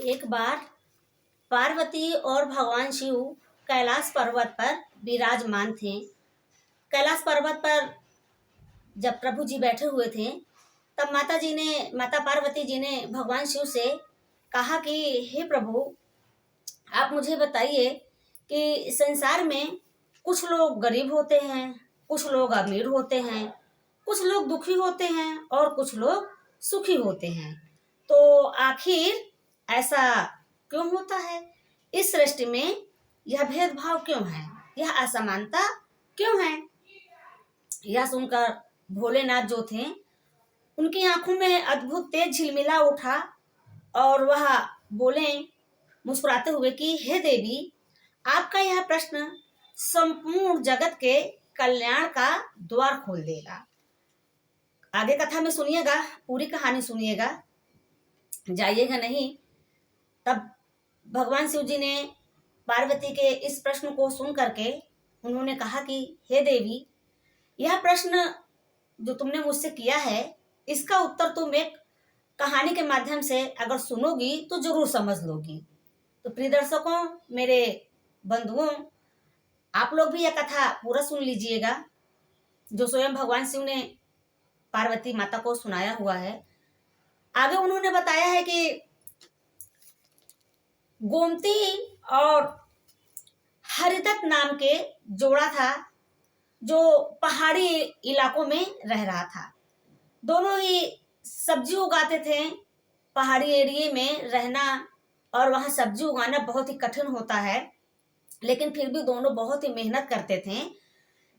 एक बार पार्वती और भगवान शिव कैलाश पर्वत पर विराजमान थे। कैलाश पर्वत पर जब प्रभु जी बैठे हुए थे, तब माता पार्वती जी ने भगवान शिव से कहा कि हे प्रभु, आप मुझे बताइए कि संसार में कुछ लोग गरीब होते हैं, कुछ लोग अमीर होते हैं, कुछ लोग दुखी होते हैं और कुछ लोग सुखी होते हैं। तो आखिर ऐसा क्यों होता है? इस सृष्टि में यह भेदभाव क्यों है? यह असमानता क्यों है? यह सुनकर भोलेनाथ जो थे, उनकी आंखों में अद्भुत तेज झिलमिला उठा और वह बोले मुस्कुराते हुए कि हे देवी, आपका यह प्रश्न संपूर्ण जगत के कल्याण का द्वार खोल देगा। आगे कथा में सुनिएगा, पूरी कहानी सुनिएगा, जाइएगा नहीं। तब भगवान शिव जी ने पार्वती के इस प्रश्न को सुन करके उन्होंने कहा कि हे देवी, यह प्रश्न जो तुमने मुझसे किया है, इसका उत्तर तुम एक कहानी के माध्यम से अगर सुनोगी तो जरूर समझ लोगी। तो प्रिय दर्शकों, मेरे बंधुओं, आप लोग भी यह कथा पूरा सुन लीजिएगा, जो स्वयं भगवान शिव ने पार्वती माता को सुनाया हुआ है। आगे उन्होंने बताया है कि गोमती और हरिदत्त नाम के जोड़ा था, जो पहाड़ी इलाकों में रह रहा था। दोनों ही सब्जी उगाते थे। पहाड़ी एरिया में रहना और वहां सब्जी उगाना बहुत ही कठिन होता है, लेकिन फिर भी दोनों बहुत ही मेहनत करते थे।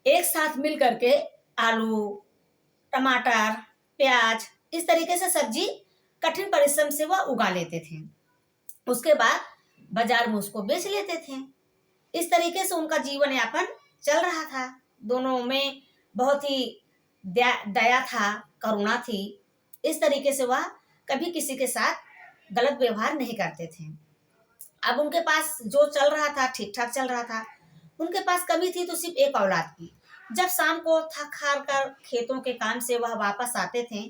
एक साथ मिल करके आलू, टमाटर, प्याज, इस तरीके से सब्जी कठिन परिश्रम से वह उगा लेते थे। उसके बाद बाजार में उसको बेच लेते थे। इस तरीके से उनका जीवन यापन चल रहा था। दोनों में बहुत ही दया था, करुणा थी। इस तरीके से वह कभी किसी के साथ गलत व्यवहार नहीं करते थे। अब उनके पास जो चल रहा था ठीक ठाक चल रहा था। उनके पास कमी थी तो सिर्फ एक औलाद की। जब शाम को थक हार कर खेतों के काम से वह वापस आते थे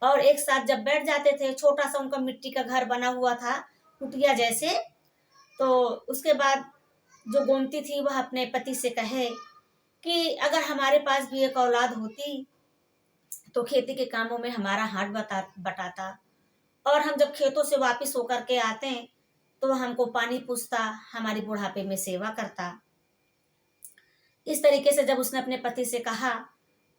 और एक साथ जब बैठ जाते थे, छोटा सा उनका मिट्टी का घर बना हुआ था, कुटिया जैसे। तो उसके बाद जो गोमती थी वह अपने पति से कहे कि अगर हमारे पास भी एक औलाद होती तो खेती के कामों में हमारा हाथ बटाता, और हम जब खेतों से वापस होकर के आते तो वह हमको पानी पूछता, हमारी बुढ़ापे में सेवा करता। इस तरीके से जब उसने अपने पति से कहा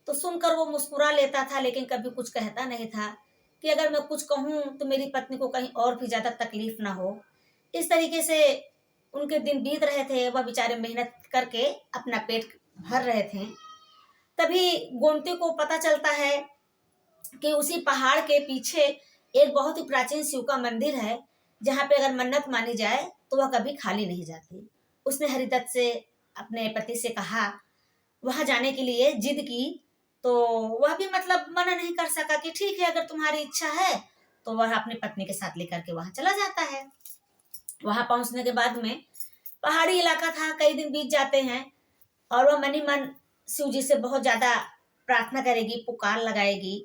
तो सुनकर वो मुस्कुरा लेता था, लेकिन कभी कुछ कहता नहीं था कि अगर मैं कुछ कहूं तो मेरी पत्नी को कहीं और भी ज्यादा तकलीफ ना हो। इस तरीके से उनके दिन बीत रहे थे। वह बेचारे मेहनत करके अपना पेट भर रहे थे। तभी गोमती को पता चलता है कि उसी पहाड़ के पीछे एक बहुत ही प्राचीन शिव का मंदिर है, जहाँ पे अगर मन्नत मानी जाए तो वह कभी खाली नहीं जाती। उसने हरिदत्त से, अपने पति से कहा, वहां जाने के लिए जिद की। तो वह भी मतलब मना नहीं कर सका कि ठीक है, अगर तुम्हारी इच्छा है। तो वह अपनी पत्नी के साथ लेकर के वहां चला जाता है। वहां पहुंचने के बाद में पहाड़ी इलाका था, कई दिन बीत जाते हैं और वह मनी मन शिव जी से बहुत ज्यादा प्रार्थना करेगी, पुकार लगाएगी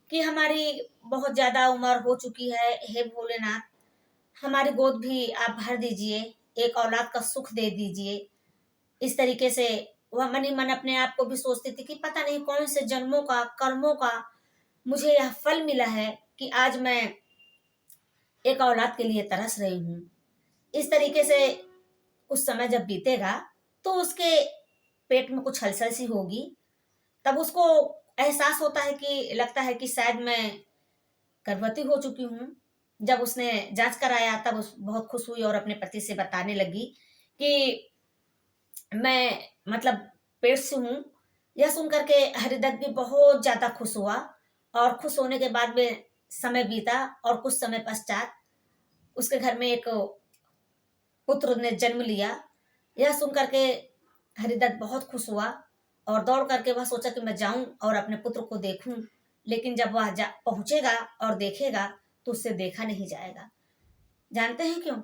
कि हमारी बहुत ज्यादा उम्र हो चुकी है, हे भोलेनाथ, हमारी गोद भी आप भर दीजिए, एक औलाद का सुख दे दीजिए। इस तरीके से वह मनी मन अपने आप को भी सोचती थी कि पता नहीं कौन से जन्मों का, कर्मों का मुझे यह फल मिला है कि आज मैं एक औलाद के लिए तरस रही हूँ। इस तरीके से कुछ समय जब बीतेगा तो उसके पेट में कुछ हलचल सी होगी। तब उसको एहसास होता है कि लगता है कि शायद मैं गर्भवती हो चुकी हूँ। जब उसने जांच कराया तब उस बहुत खुश हुई और अपने पति से बताने लगी कि मैं मतलब पेट से हूँ। यह सुनकर के हरिदत्त भी बहुत ज्यादा खुश हुआ और खुश होने के बाद में समय बीता और कुछ समय पश्चात उसके घर में एक पुत्र ने जन्म लिया। यह सुनकर के हरिदत्त बहुत खुश हुआ और दौड़ करके वह सोचा कि मैं जाऊं और अपने पुत्र को देखूं। लेकिन जब वह पहुंचेगा और देखेगा तो उससे देखा नहीं जाएगा। जानते हैं क्यों?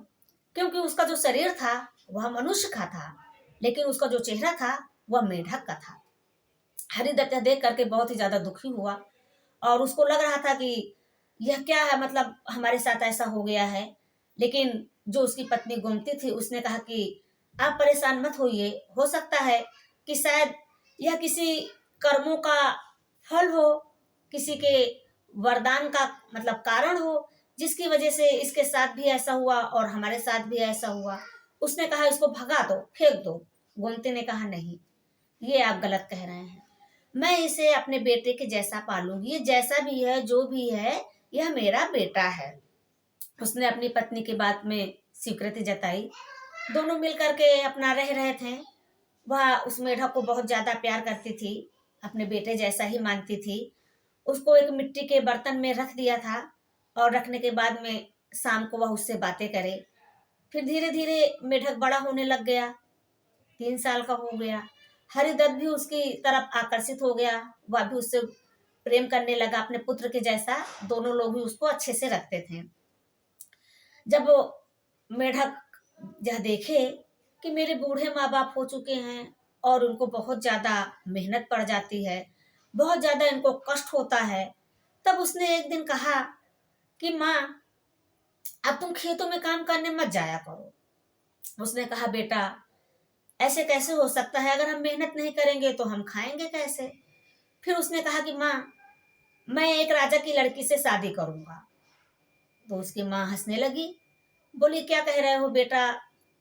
क्योंकि उसका जो शरीर था वह मनुष्य का था, लेकिन उसका जो चेहरा था वह मेढक का था। हरिदत्त देख करके बहुत ही ज्यादा दुखी हुआ और उसको लग रहा था कि यह क्या है, मतलब हमारे साथ ऐसा हो गया है। लेकिन जो उसकी पत्नी गोमती थी उसने कहा कि आप परेशान मत होइए, हो सकता है कि शायद यह किसी कर्मों का फल हो, किसी के वरदान का मतलब कारण हो, जिसकी वजह से इसके साथ भी ऐसा हुआ और हमारे साथ भी ऐसा हुआ। उसने कहा इसको भगा दो, फेंक दो। गोमती ने कहा नहीं, ये आप गलत कह रहे हैं, मैं इसे अपने बेटे के जैसा पालूंगी, ये जैसा भी है जो भी है यह मेरा बेटा है। उसने अपनी पत्नी की बात में स्वीकृति जताई। दोनों मिलकर के अपना रह रहे थे। वह उस मेढक को बहुत ज्यादा प्यार करती थी, अपने बेटे जैसा ही मानती थी। उसको एक मिट्टी के बर्तन में रख दिया था और रखने के बाद में शाम को वह उससे बातें करे। फिर धीरे धीरे मेढक बड़ा होने लग गया, 3 साल का हो गया। हरिदत्त भी उसकी तरफ आकर्षित हो गया, वह भी उससे प्रेम करने लगा अपने पुत्र के जैसा। दोनों लोग भी उसको अच्छे से रखते थे। जब मेढक यह देखे कि मेरे बूढ़े माँ बाप हो चुके हैं और उनको बहुत ज्यादा मेहनत पड़ जाती है, बहुत ज्यादा इनको कष्ट होता है, तब उसने एक दिन कहा कि माँ अब तुम खेतों में काम करने मत जाया करो। उसने कहा बेटा ऐसे कैसे हो सकता है, अगर हम मेहनत नहीं करेंगे तो हम खाएंगे कैसे। फिर उसने कहा कि माँ मैं एक राजा की लड़की से शादी करूंगा। तो उसकी माँ हंसने लगी, बोली क्या कह रहे हो बेटा,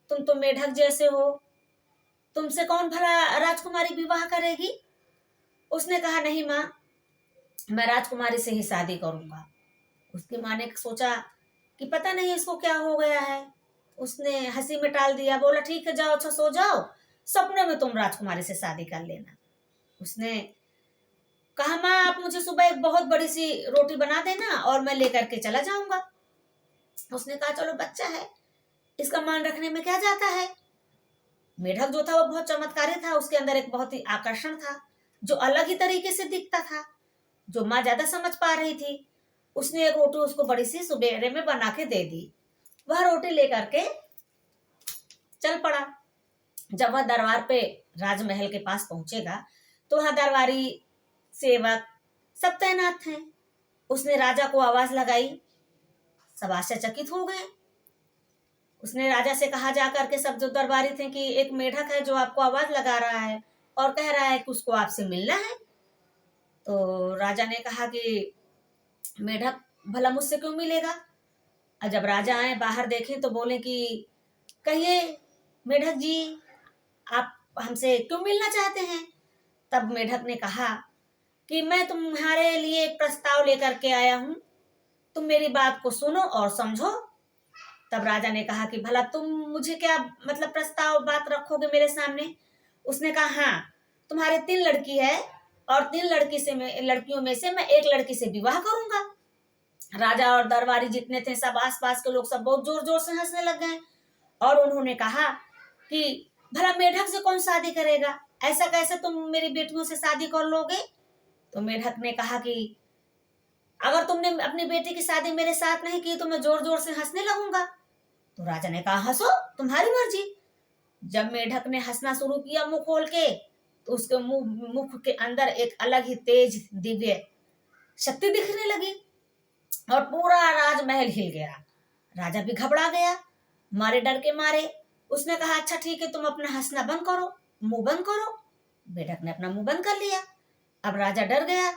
तुम तो मेढक जैसे हो, तुमसे कौन भला राजकुमारी विवाह करेगी। उसने कहा नहीं माँ, मैं राजकुमारी से ही शादी करूंगा। उसकी माँ ने सोचा कि पता नहीं इसको क्या हो गया है। उसने हंसी में टाल दिया, बोला ठीक है जाओ, अच्छा सो जाओ, सपने में तुम राजकुमारी से शादी कर लेना। उसने कहा माँ आप मुझे सुबह एक बहुत बड़ी सी रोटी बना देना और मैं लेकर के चला जाऊंगा। उसने कहा चलो बच्चा है, इसका मान रखने में क्या जाता है। मेढक जो था वो बहुत चमत्कारी था, उसके अंदर एक बहुत ही आकर्षण था जो अलग ही तरीके से दिखता था, जो माँ ज्यादा समझ पा रही थी। उसने एक रोटी उसको बड़ी सी सुबेरे में बना के दे दी। वह रोटी लेकर के चल पड़ा। जब वह दरबार पे राजमहल के पास पहुंचेगा तो वहां दरबारी सेवक सब तैनात थे। उसने राजा को आवाज लगाई, सब आश्चर्यचकित हो गए। उसने राजा से कहा जाकर के सब जो दरबारी थे कि एक मेढक है जो आपको आवाज लगा रहा है और कह रहा है कि उसको आपसे मिलना है। तो राजा ने कहा कि मेढक भला मुझसे क्यों मिलेगा। और जब राजा आए बाहर देखें तो बोले कि कहिए मेढक जी आप हमसे क्यों मिलना चाहते हैं। तब मेढक ने कहा कि मैं तुम्हारे लिए एक प्रस्ताव लेकर के आया हूं, तुम मेरी बात को सुनो और समझो। तब राजा ने कहा कि भला तुम मुझे क्या मतलब प्रस्ताव बात रखोगे मेरे सामने। उसने कहा हाँ, तुम्हारे 3 लड़की है और 3 लड़कियों में से मैं एक लड़की से विवाह करूंगा। राजा और दरबारी जितने थे सब आसपास के लोग सब बहुत जोर जोर से हंसने लग गए और उन्होंने कहा कि भला मेढक से कौन शादी करेगा, ऐसा कैसे तुम मेरी बेटियों से शादी कर लोगे। तो मेढक ने कहा कि अगर तुमने अपनी बेटी की शादी मेरे साथ नहीं की तो मैं जोर जोर से हंसने लगूंगा। तो राजा ने कहा हंसो, तुम्हारी मर्जी। जब मेढक ने हंसना शुरू किया मुंह खोल के तो उसके मुख के अंदर एक अलग ही तेज दिव्य शक्ति दिखने लगी और पूरा राजमहल हिल गया। राजा भी घबरा गया, मारे डर के मारे। उसने कहा अच्छा ठीक है तुम अपना हंसना बंद करो, मुंह बंद करो। मेढक ने अपना मुंह बंद कर लिया। अब राजा डर गया।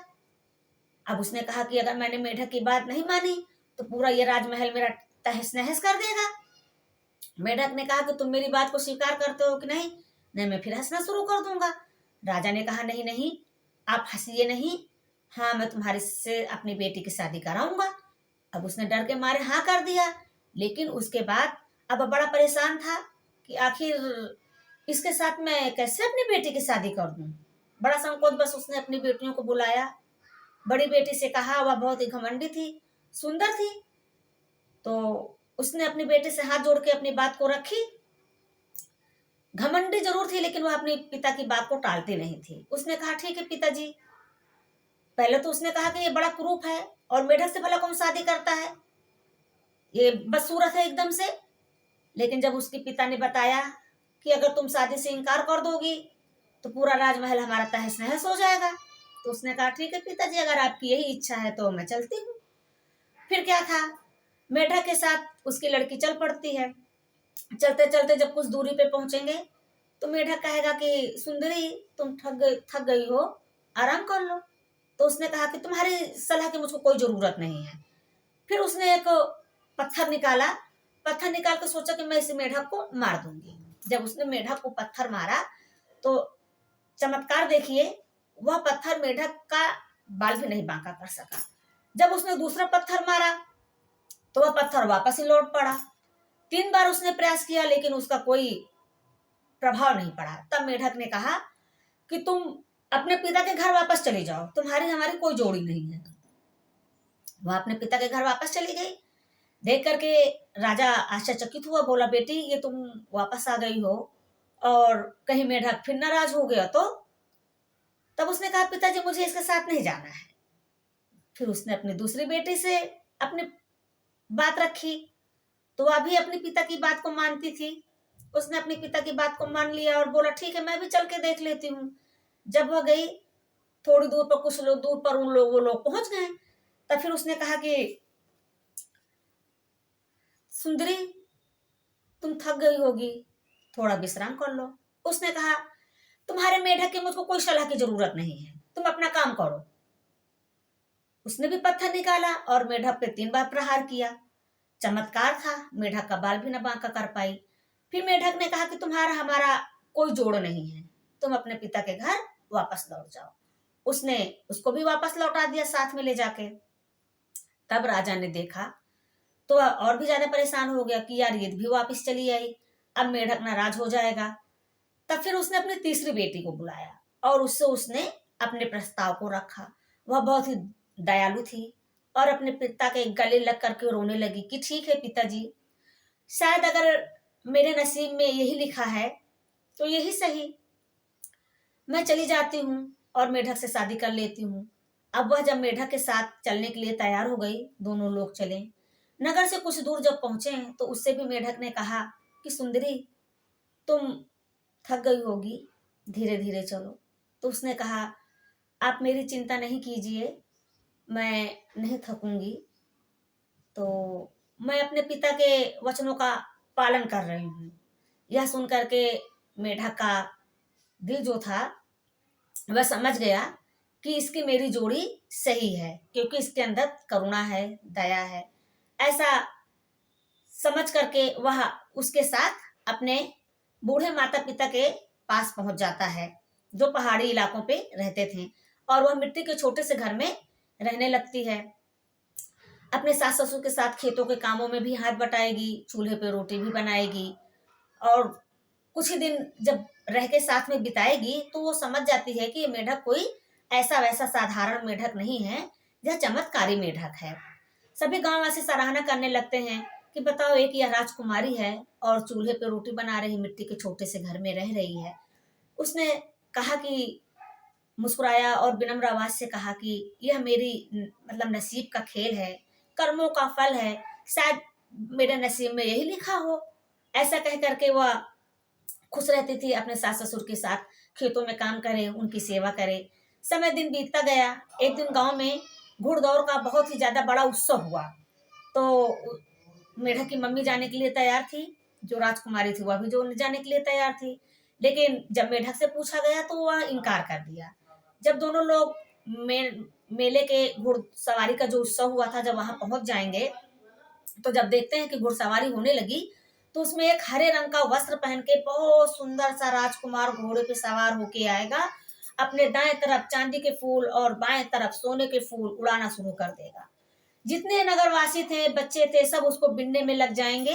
अब उसने कहा कि अगर मैंने मेढक की बात नहीं मानी तो पूरा ये राजमहल मेरा तहस नहस कर देगा। मेढक ने कहा कि तुम मेरी बात को स्वीकार करते हो कि नहीं, नहीं मैं फिर हंसना शुरू कर दूंगा। राजा ने कहा नहीं नहीं आप हंसिए नहीं, हाँ मैं तुम्हारे से अपनी बेटी की शादी कराऊंगा। अब उसने डर के मारे हाँ कर दिया, लेकिन उसके बाद अब बड़ा परेशान था कि आखिर इसके साथ मैं कैसे अपनी बेटी की शादी कर दूं। बड़ा संकोच बस उसने अपनी बेटियों को बुलाया। बड़ी बेटी से कहा, वह बहुत ही घमंडी थी, सुंदर थी, तो उसने अपनी बेटी से हाथ जोड़ के अपनी बात को रखी। घमंडी जरूर थी लेकिन वह अपने पिता की बात को टालती नहीं थी। उसने कहा ठीक है पिताजी। पहले तो उसने कहा कि ये बड़ा कुरूप है और मेढक से भला कौन शादी करता है, ये बदसूरत है एकदम से। लेकिन जब उसके पिता ने बताया कि अगर तुम शादी से इनकार कर दोगी तो पूरा राजमहल हमारा तहस नहस हो जाएगा, तो उसने कहा ठीक है पिताजी अगर आपकी यही इच्छा है तो मैं चलती हूँ। फिर क्या था, मेढक के साथ उसकी लड़की चल पड़ती है। चलते चलते जब कुछ दूरी पे पहुंचेंगे तो मेढक कहेगा कि सुंदरी तुम थक गई हो, आराम कर लो। तो उसने कहा कि तुम्हारी सलाह की मुझको कोई जरूरत नहीं है। फिर उसने एक पत्थर निकाला, पत्थर निकाल कर सोचा कि मैं इस मेढक को मार दूंगी। जब उसने मेढक को पत्थर मारा तो चमत्कार देखिए, वह पत्थर मेढक का बाल भी नहीं बांका कर सका। जब उसने दूसरा पत्थर मारा तो वह पत्थर वापस ही लौट पड़ा। 3 बार उसने प्रयास किया लेकिन उसका कोई प्रभाव नहीं पड़ा। तब मेढक ने कहा कि तुम अपने पिता के घर वापस चली जाओ, तुम्हारी हमारी कोई जोड़ी नहीं है। वह अपने पिता के घर वापस चली गई। देख करके राजा आश्चर्यचकित हुआ, बोला बेटी ये तुम वापस आ गई हो और कहीं मेढक फिर नाराज हो गया तो? तब उसने कहा पिताजी मुझे इसके साथ नहीं जाना है। फिर उसने अपनी दूसरी बेटी से अपनी बात रखी तो वह भी अपने पिता की बात को मानती थी। उसने अपने पिता की बात को मान लिया और बोला ठीक है मैं भी चल के देख लेती हूँ। जब वह गई थोड़ी दूर पर, कुछ लोग दूर पर वो लोग पहुंच गए। तब फिर उसने कहा कि सुंदरी तुम थक गई होगी, थोड़ा विश्राम कर लो। उसने कहा तुम्हारे मेढक की मुझको कोई सलाह की जरूरत नहीं है, तुम अपना काम करो। उसने भी पत्थर निकाला और मेढक पे 3 बार प्रहार किया। चमत्कार था, मेढक का बाल भी न बांका कर पाई। फिर मेढक ने कहा कि तुम्हारा हमारा कोई जोड़ नहीं है, तुम अपने पिता के घर वापस लौट जाओ। उसने उसको भी वापस लौटा दिया साथ में ले जाके। तब राजा ने देखा तो वह और भी ज्यादा परेशान हो गया कि यार ये भी वापस चली आई, अब मेढक नाराज हो जाएगा। तब फिर उसने अपनी तीसरी बेटी को बुलाया और उससे उसने अपने प्रस्ताव को रखा। वह बहुत ही दयालु थी और अपने पिता के गले लग करके रोने लगी कि ठीक है पिताजी, शायद अगर मेरे नसीब में यही लिखा है तो यही सही, मैं चली जाती हूँ और मेढक से शादी कर लेती हूँ। अब वह जब मेढक के साथ चलने के लिए तैयार हो गई, दोनों लोग चले। नगर से कुछ दूर जब पहुंचे तो उससे भी मेढक ने कहा कि सुंदरी तुम थक गई होगी, धीरे धीरे चलो। तो उसने कहा आप मेरी चिंता नहीं कीजिए, मैं नहीं थकूंगी। तो मैं अपने पिता के वचनों का पालन कर रही हूँ। यह सुन करके मेढक का दिल जो था वह समझ गया कि इसकी मेरी जोड़ी सही है, क्योंकि इसके अंदर करुणा है, दया है। ऐसा समझ करके वह उसके साथ अपने बूढ़े माता पिता के पास पहुंच जाता है जो पहाड़ी इलाकों पे रहते थे, और वह मिट्टी के छोटे से घर में रहने लगती है। अपने सास ससुर के साथ खेतों के कामों में भी हाथ बटाएगी, चूल्हे पे रोटी भी बनाएगी। और कुछ ही दिन जब रह के साथ में बिताएगी तो वो समझ जाती है कि ये मेढक कोई ऐसा वैसा साधारण मेढक नहीं है, यह चमत्कारी मेढक है। सभी गांववासी सराहना करने लगते हैं कि बताओ एक यह राजकुमारी है और चूल्हे पे रोटी बना रही, मिट्टी के छोटे से घर में रह रही है। उसने कहा कि मुस्कुराया और विनम्र आवाज से कहा कि यह मेरी मतलब नसीब का खेल है, कर्मों का फल है, शायद मेरे नसीब में यही लिखा हो। ऐसा कह करके वह खुश रहती थी, अपने सास ससुर के साथ खेतों में काम करे, उनकी सेवा करे। समय दिन बीतता गया। एक दिन गांव में घुड़दौड़ का बहुत ही ज्यादा बड़ा उत्सव हुआ। तो मेढक की मम्मी जाने के लिए तैयार थी, जो राजकुमारी थी वह भी जो जाने के लिए तैयार थी। लेकिन जब मेढक से पूछा गया तो वह इनकार कर दिया। जब दोनों लोग मेले के घुड़सवारी का जो उत्सव हुआ था, जब वहां पहुंच जाएंगे तो जब देखते हैं कि घुड़सवारी होने लगी तो उसमें एक हरे रंग का वस्त्र पहन के बहुत सुंदर सा राजकुमार घोड़े पे सवार होके आएगा। अपने दाएं तरफ चांदी के फूल और बाएं तरफ सोने के फूल उड़ाना शुरू कर देगा। जितने नगरवासी थे, बच्चे थे, सब उसको बिनने में लग जाएंगे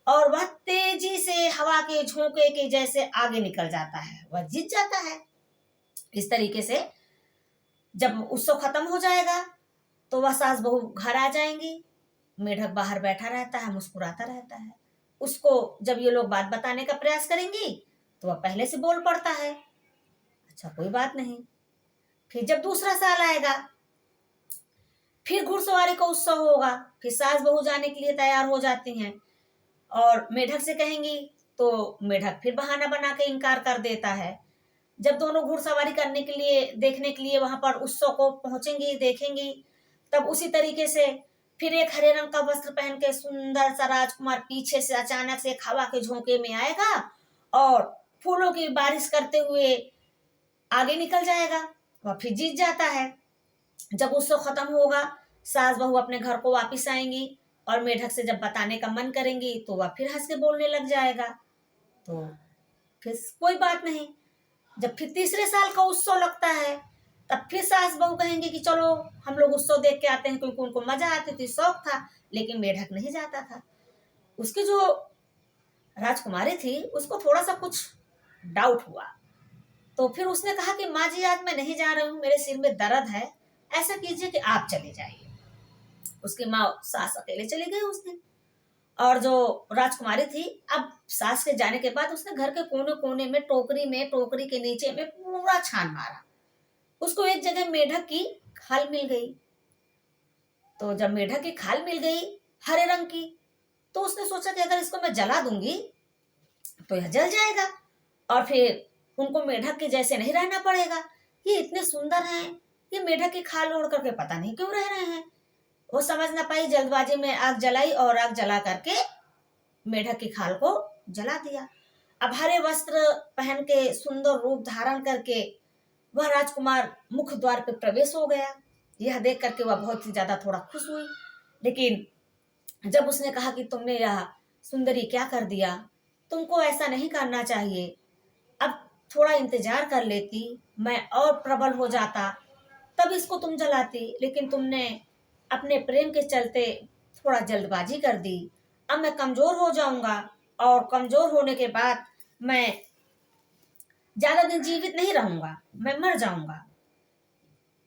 और वह तेजी से हवा के झोंके के जैसे आगे निकल जाता है, वह जीत जाता है। इस तरीके से जब उत्सव खत्म हो जाएगा तो वह सास बहू घर आ जाएंगी। मेढक बाहर बैठा रहता है, मुस्कुराता रहता है। उसको जब ये लोग बात बताने का प्रयास करेंगी तो वह पहले से बोल पड़ता है, अच्छा कोई बात नहीं। फिर जब दूसरा साल आएगा, फिर घुड़सवारी का उत्सव होगा, फिर सास बहू जाने के लिए तैयार हो जाती हैं और मेढक से कहेंगी तो मेढक फिर बहाना बना के इनकार कर देता है। जब दोनों घुड़सवारी करने के लिए, देखने के लिए वहां पर उत्सव को पहुंचेंगी, देखेंगी, तब उसी तरीके से फिर एक हरे रंग का वस्त्र पहन के सुंदर सा राजकुमार पीछे से अचानक से एक हवा के झोंके में आएगा और फूलों की बारिश करते हुए आगे निकल जाएगा। वह फिर जीत जाता है। जब उत्सव खत्म होगा, सास बहू अपने घर को वापिस आएंगी और मेढक से जब बताने का मन करेंगी तो वह फिर हंस के बोलने लग जाएगा। तो फिर कोई बात नहीं। जब फिर तीसरे साल का उत्सव लगता है तब फिर सास बहू कहेंगे कि चलो हम लोग उत्सव देख के आते हैं, क्योंकि उनको मजा आती थी, शौक था। लेकिन मेढक नहीं जाता था। उसकी जो राजकुमारी थी उसको थोड़ा सा कुछ डाउट हुआ। तो फिर उसने कहा कि माँ जी आज मैं नहीं जा रही हूँ, मेरे सिर में दर्द है, ऐसा कीजिए कि आप चले जाइए। उसकी माँ सास अकेले चले गए उस दिन। और जो राजकुमारी थी, अब सास के जाने के बाद उसने घर के कोने कोने में टोकरी के नीचे में पूरा छान मारा। उसको एक जगह मेढक की खाल मिल गई। तो जब मेढक की खाल मिल गई हरे रंग की, तो उसने सोचा कि अगर इसको मैं जला दूंगी तो यह जल जाएगा और फिर उनको मेढक के जैसे नहीं रहना पड़ेगा। ये इतने सुंदर हैं, ये मेढक की खाल ओढ़ करके पता नहीं क्यों रह रहे हैं। वो समझ ना पाई, जल्दबाजी में आग जलाई और आग जला करके मेढक की खाल को जला दिया। अब हरे वस्त्र पहन के सुंदर रूप धारण करके वह राजकुमार मुख्य द्वार पे प्रवेश हो गया। यह देख करके वह बहुत ही ज्यादा थोड़ा खुश हुई। लेकिन जब उसने कहा कि तुमने यह सुंदरी क्या कर दिया, तुमको ऐसा नहीं करना चाहिए, अब थोड़ा इंतजार कर लेती, मैं और प्रबल हो जाता तब इसको तुम जलाती, लेकिन तुमने अपने प्रेम के चलते थोड़ा जल्दबाजी कर दी। अब मैं कमजोर हो जाऊंगा और कमजोर होने के बाद मैं ज्यादा दिन जीवित नहीं रहूंगा, मैं मर जाऊंगा।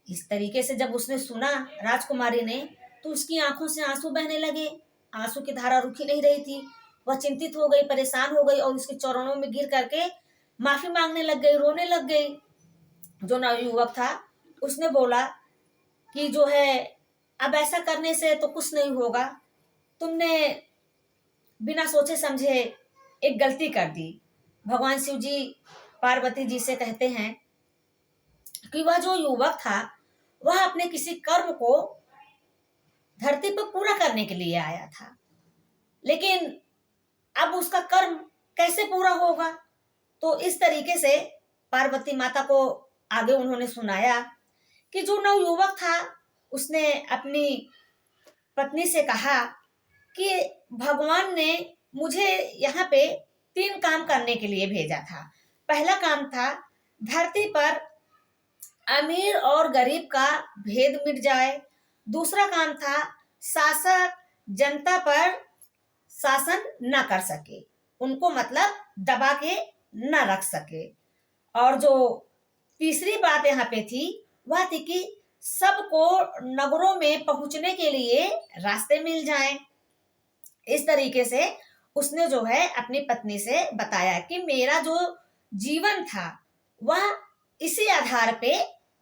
इस तरीके से जब उसने सुना राजकुमारी ने, तो उसकी आंखों से आंसू बहने लगे। आंसू की धारा रुकी नहीं रही थी। वह चिंतित हो गई, परेशान हो गई और उसके चरणों में गिर करके माफी मांगने लग गई, रोने लग गई। जो नवयुवक था उसने बोला कि जो है अब ऐसा करने से तो कुछ नहीं होगा, तुमने बिना सोचे समझे एक गलती कर दी। भगवान शिव जी पार्वती जी से कहते हैं कि वह जो युवक था वह अपने किसी कर्म को धरती पर पूरा करने के लिए आया था, लेकिन अब उसका कर्म कैसे पूरा होगा। तो इस तरीके से पार्वती माता को आगे उन्होंने सुनाया कि जो नवयुवक था उसने अपनी पत्नी से कहा कि भगवान ने मुझे यहाँ पे 3 काम करने के लिए भेजा था। पहला काम था धरती पर अमीर और गरीब का भेद मिट जाए। दूसरा काम था शासक जनता पर शासन न कर सके, उनको मतलब दबा के न रख सके। और जो तीसरी बात यहाँ पे थी वह थी कि सबको नगरों में पहुंचने के लिए रास्ते मिल जाएं। इस तरीके से उसने जो है अपनी पत्नी से बताया कि मेरा जो जीवन था वह इसी आधार पे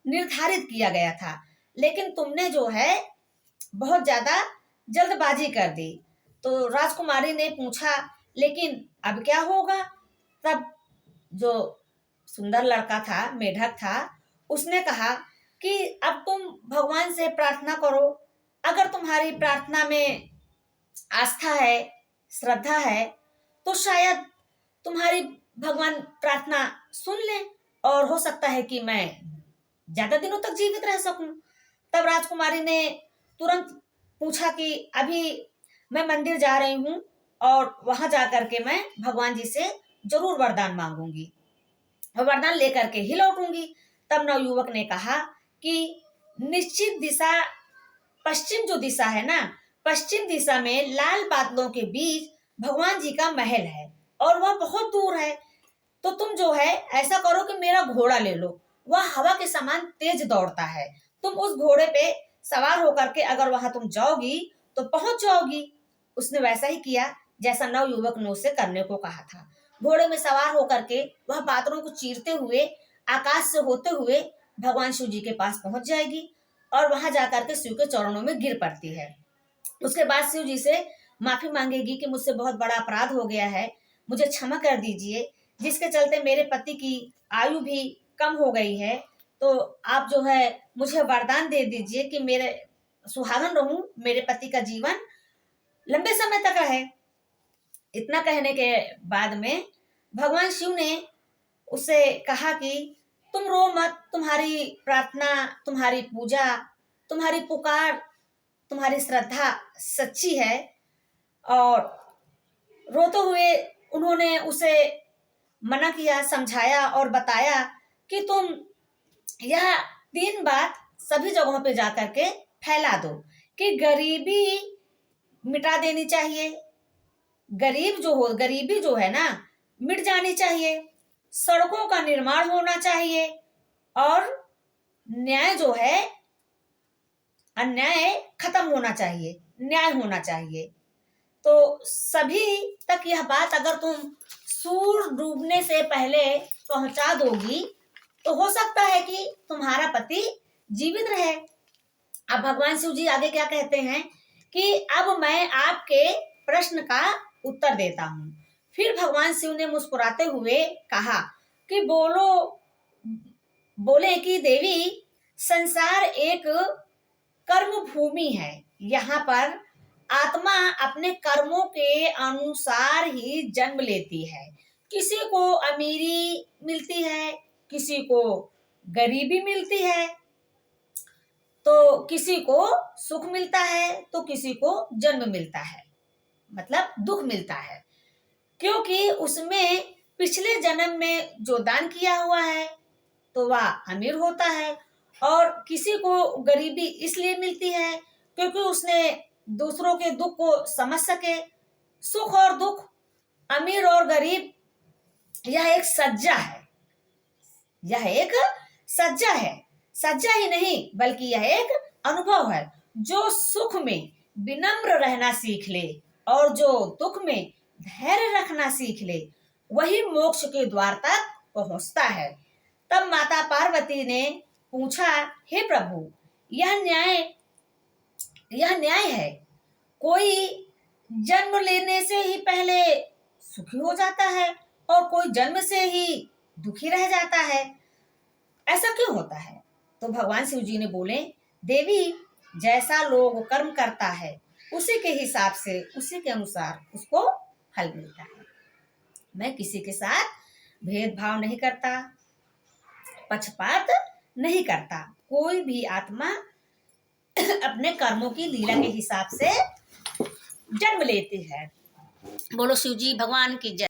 निर्धारित किया गया था, लेकिन तुमने जो है बहुत ज्यादा जल्दबाजी कर दी। तो राजकुमारी ने पूछा लेकिन अब क्या होगा। तब जो सुंदर लड़का था, मेढक था, उसने कहा कि अब तुम भगवान से प्रार्थना करो। अगर तुम्हारी प्रार्थना में आस्था है, श्रद्धा है, तो शायद तुम्हारी भगवान प्रार्थना सुन ले और हो सकता है कि मैं ज्यादा दिनों तक जीवित रह सकूं। तब राजकुमारी ने तुरंत पूछा कि अभी मैं मंदिर जा रही हूँ और वहां जाकर के मैं भगवान जी से जरूर वरदान मांगूंगी और वरदान लेकर के ही लौटूंगी। तब नवयुवक ने कहा कि निश्चित दिशा, पश्चिम जो दिशा है ना, पश्चिम दिशा में लाल बादलों के बीच भगवान जी का महल है और वह बहुत दूर है। तो तुम जो है ऐसा करो कि मेरा घोड़ा ले लो, वह हवा के समान तेज दौड़ता है। तुम उस घोड़े पे सवार होकर के अगर वहां तुम जाओगी तो पहुंच जाओगी। उसने वैसा ही किया जैसा नवयुवक ने उससे करने को कहा था। घोड़े में सवार होकर के वह बादलों को चीरते हुए आकाश से होते हुए भगवान शिव जी के पास पहुंच जाएगी और वहां जाकर के शिव के चरणों में गिर पड़ती है। उसके बाद शिव जी से माफी मांगेगी कि मुझसे बहुत बड़ा अपराध हो गया है, मुझे क्षमा कर दीजिए, जिसके चलते मेरे पति की आयु भी कम हो गई है। तो आप जो है मुझे वरदान दे दीजिए कि मेरे सुहागन रहूं, मेरे पति का जीवन लंबे समय तक रहे। इतना कहने के बाद में भगवान शिव ने उसे कहा कि तुम रो मत, तुम्हारी प्रार्थना, तुम्हारी पूजा, तुम्हारी पुकार, तुम्हारी श्रद्धा सच्ची है। और रोते हुए उन्होंने उसे मना किया, समझाया और बताया कि तुम यह 3 बात सभी जगहों पे जा करके फैला दो कि गरीबी मिटा देनी चाहिए, गरीबी जो है ना मिट जानी चाहिए, सड़कों का निर्माण होना चाहिए, और न्याय जो है, अन्याय खत्म होना चाहिए, न्याय होना चाहिए। तो सभी तक यह बात अगर तुम सूर्य डूबने से पहले पहुंचा दोगी तो हो सकता है कि तुम्हारा पति जीवित रहे। अब भगवान शिव जी आगे क्या कहते हैं कि अब मैं आपके प्रश्न का उत्तर देता हूँ। फिर भगवान शिव ने मुस्कुराते हुए कहा कि बोले कि देवी, संसार एक कर्म भूमि है। यहाँ पर आत्मा अपने कर्मों के अनुसार ही जन्म लेती है। किसी को अमीरी मिलती है, किसी को गरीबी मिलती है, तो किसी को सुख मिलता है, तो किसी को जन्म मिलता है, मतलब दुख मिलता है, क्योंकि उसमें पिछले जन्म में जो दान किया हुआ है तो वह अमीर होता है, और किसी को गरीबी इसलिए मिलती है क्योंकि उसने दूसरों के दुख को समझ सके। सुख और दुख, अमीर और गरीब, यह एक सज्जा है, यह एक सज्जा है। सज्जा ही नहीं बल्कि यह एक अनुभव है। जो सुख में विनम्र रहना सीख ले और जो दुख में धैर्य रखना सीख ले, वही मोक्ष के द्वार तक पहुंचता है। तब माता पार्वती ने पूछा, हे प्रभु, यह न्याय है? कोई जन्म लेने से ही पहले सुखी हो जाता है और कोई जन्म से ही दुखी रह जाता है, ऐसा क्यों होता है? तो भगवान शिव जी ने बोले, देवी, जैसा लोग कर्म करता है उसी के हिसाब से, उसी के अनुसार उसको फल मिलता है। मैं किसी के साथ भेदभाव नहीं करता, पक्षपात नहीं करता। कोई भी आत्मा अपने कर्मों की लीला के हिसाब से जन्म लेती है। बोलो शिव जी भगवान की जय।